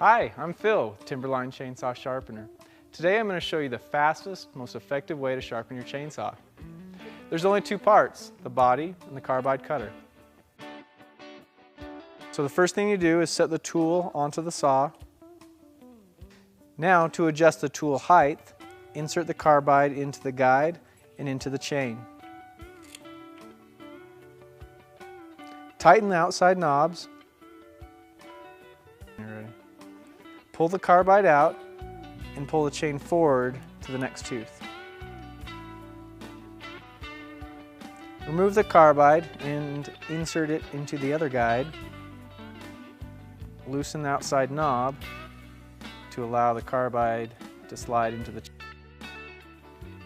Hi, I'm Phil with Timberline Chainsaw Sharpener. Today I'm going to show you the fastest, most effective way to sharpen your chainsaw. There's only two parts, the body and the carbide cutter. So the first thing you do is set the tool onto the saw. Now to adjust the tool height, insert the carbide into the guide and into the chain. Tighten the outside knobs. Pull the carbide out and pull the chain forward to the next tooth. Remove the carbide and insert it into the other guide. Loosen the outside knob to allow the carbide to slide into the chain.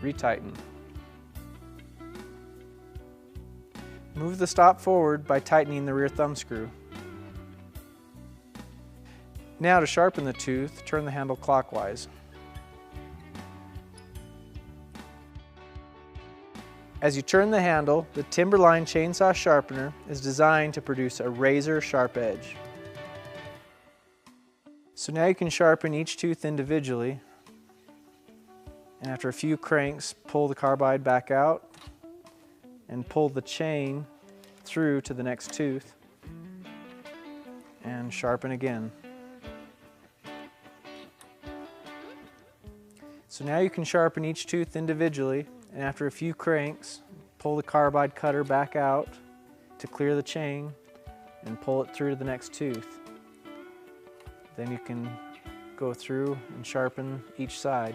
Retighten. Move the stop forward by tightening the rear thumb screw. Now to sharpen the tooth, turn the handle clockwise. As you turn the handle, the Timberline Chainsaw Sharpener is designed to produce a razor-sharp edge. So now you can sharpen each tooth individually, and after a few cranks, pull the carbide back out and pull the chain through to the next tooth and sharpen again. So now you can sharpen each tooth individually, and after a few cranks, pull the carbide cutter back out to clear the chain and pull it through to the next tooth. Then you can go through and sharpen each side.